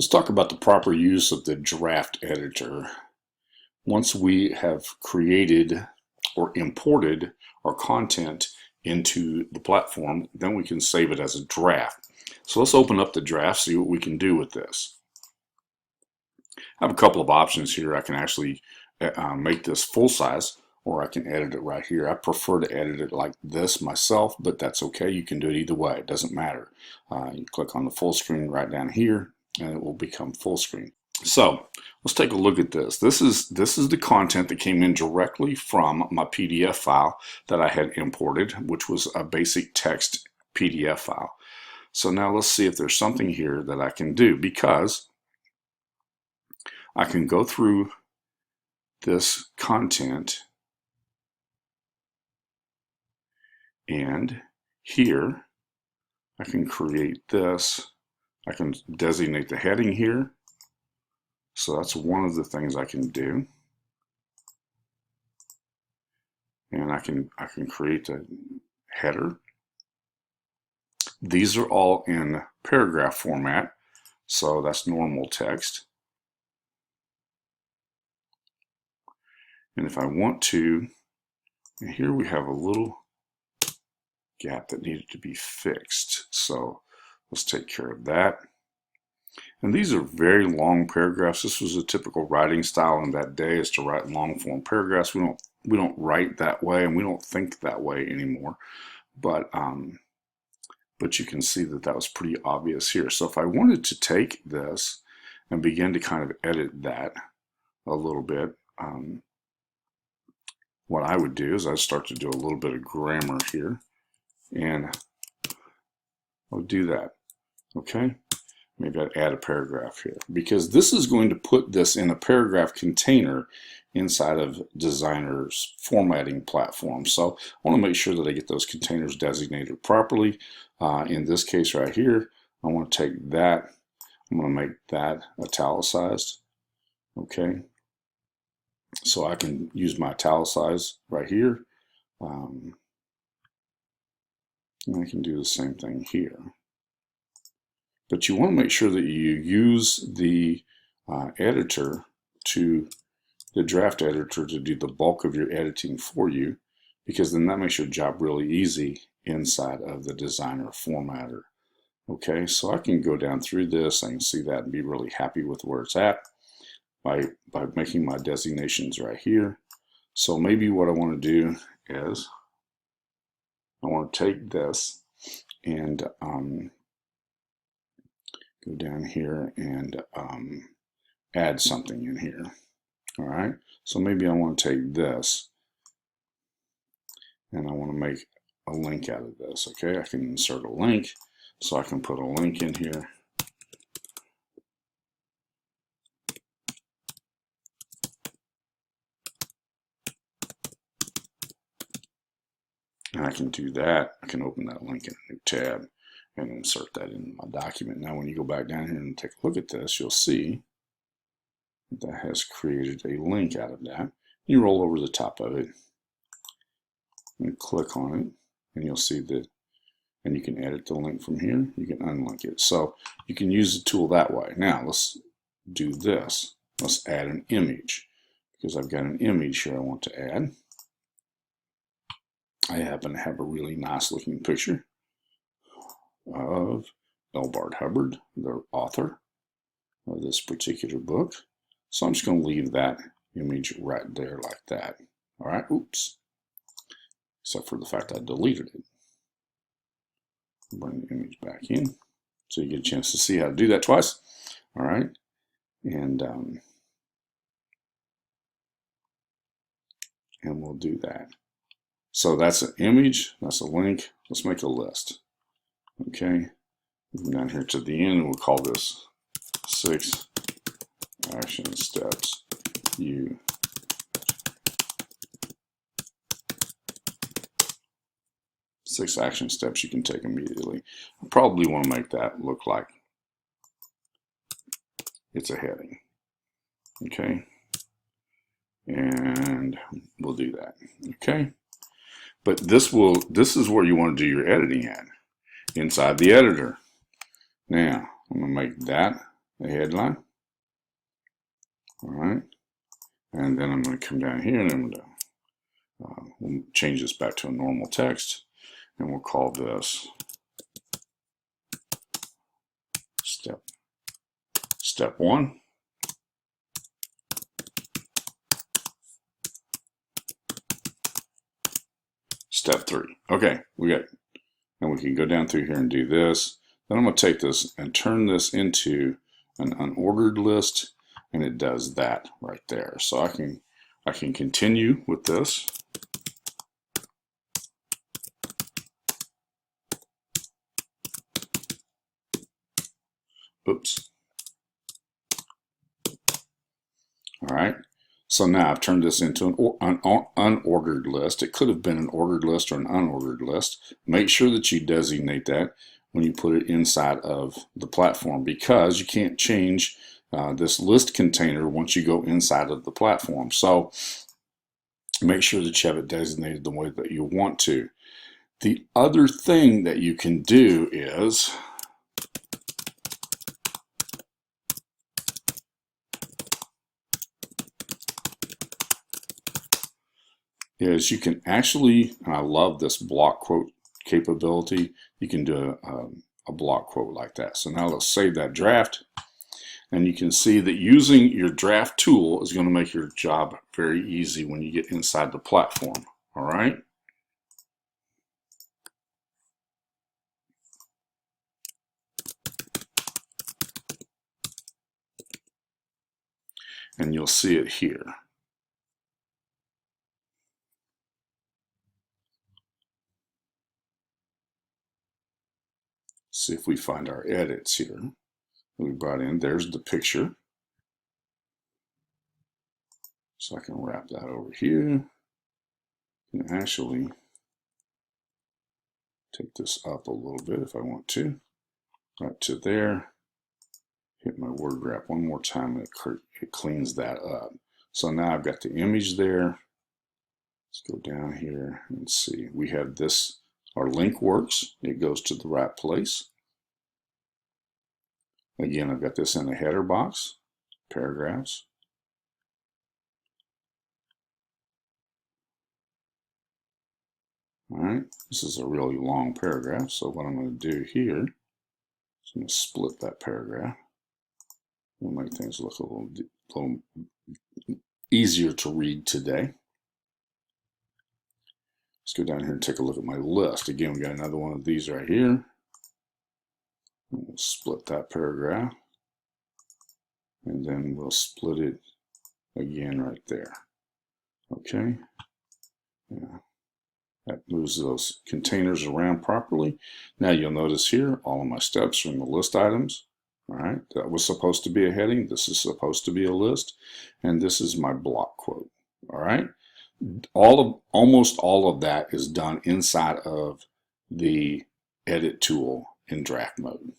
Let's talk about the proper use of the draft editor. Once we have created or imported our content into the platform, then we can save it as a draft. So let's open up the draft, see what we can do with this. I have a couple of options here. I can actually make this full size, or I can edit it right here. I prefer to edit it like this myself, but that's okay. You can do it either way. It doesn't matter. You click on the full screen right down here, and it will become full screen. So let's take a look at this. This is the content that came in directly from my PDF file that I had imported, which was a basic text PDF file. So now let's see if there's something here that I can do, because I can go through this content, and here I can create this. I can designate the heading here. So that's one of the things I can do. And I can create a header. These are all in paragraph format, so that's normal text. And if I want to, and here we have a little gap that needed to be fixed. So let's take care of that. And these are very long paragraphs. This was a typical writing style in that day, is to write long form paragraphs. We don't write that way, and we don't think that way anymore. But you can see that that was pretty obvious here. So if I wanted to take this and begin to kind of edit that a little bit, what I would do is I'd start to do a little bit of grammar here, and I'll do that. Okay. Maybe I'd add a paragraph here, because this is going to put this in a paragraph container inside of Designrr's formatting platform. So I want to make sure that I get those containers designated properly. In this case right here, I want to take that, I'm going to make that italicized. Okay. So I can use my italicize right here. And I can do the same thing here. But you want to make sure that you use the editor, the draft editor, to do the bulk of your editing for you, because then that makes your job really easy inside of the Designrr formatter. Okay, so I can go down through this, I can see that and be really happy with where it's at by making my designations right here. So maybe what I want to do is I want to take this and go down here and add something in here. All right, so maybe I want to take this and I want to make a link out of this. Okay, I can insert a link, so I can put a link in here. And I can do that. I can open that link in a new tab and insert that in my document. Now when you go back down here and take a look at this, you'll see that has created a link out of that. You roll over the top of it and click on it, and you'll see that, and you can edit the link from here. You can unlink it. So you can use the tool that way. Now let's do this. Let's add an image, because I've got an image here I want to add. I happen to have a really nice looking picture of L. Bart Hubbard, the author of this particular book. So I'm just going to leave that image right there like that. All right, oops. Except for the fact I deleted it. Bring the image back in so you get a chance to see how to do that twice. All right, and we'll do that. So that's an image, that's a link. Let's make a list. Okay, down here to the end, we'll call this 6 action steps you 6 action steps you can take immediately. I probably want to make that look like it's a heading. Okay, and we'll do that. Okay, but this is where you want to do your editing at, inside the editor. Now I'm going to make that the headline. All right, and then I'm going to come down here and I'm going to we'll change this back to a normal text, and we'll call this step 1. Step 3. Okay, we got it. And we can go down through here and do this. Then I'm going to take this and turn this into an unordered list, and it does that right there. So I can continue with this. Oops. All right. So now I've turned this into an unordered list. It could have been an ordered list or an unordered list. Make sure that you designate that when you put it inside of the platform, because you can't change this list container once you go inside of the platform. So make sure that you have it designated the way that you want to. The other thing that you can do is you can actually, and I love this block quote capability, you can do a block quote like that. So now let's save that draft, and you can see that using your draft tool is going to make your job very easy when you get inside the platform. All right. And you'll see it here. See if we find our edits here. We brought in, there's the picture. So I can wrap that over here. And actually take this up a little bit if I want to. Right to there. Hit my word wrap one more time and it cleans that up. So now I've got the image there. Let's go down here and see. We have this, our link works. It goes to the right place. Again, I've got this in the header box, paragraphs. All right, this is a really long paragraph, so what I'm going to do here is I'm going to split that paragraph. We'll make things look a little easier to read today. Let's go down here and take a look at my list. Again, we got another one of these right here. We'll split that paragraph, and then we'll split it again right there. Okay. Yeah. That moves those containers around properly. Now you'll notice here, all of my steps are in the list items. All right, that was supposed to be a heading. This is supposed to be a list, and this is my block quote. All right, almost all of that is done inside of the edit tool in draft mode.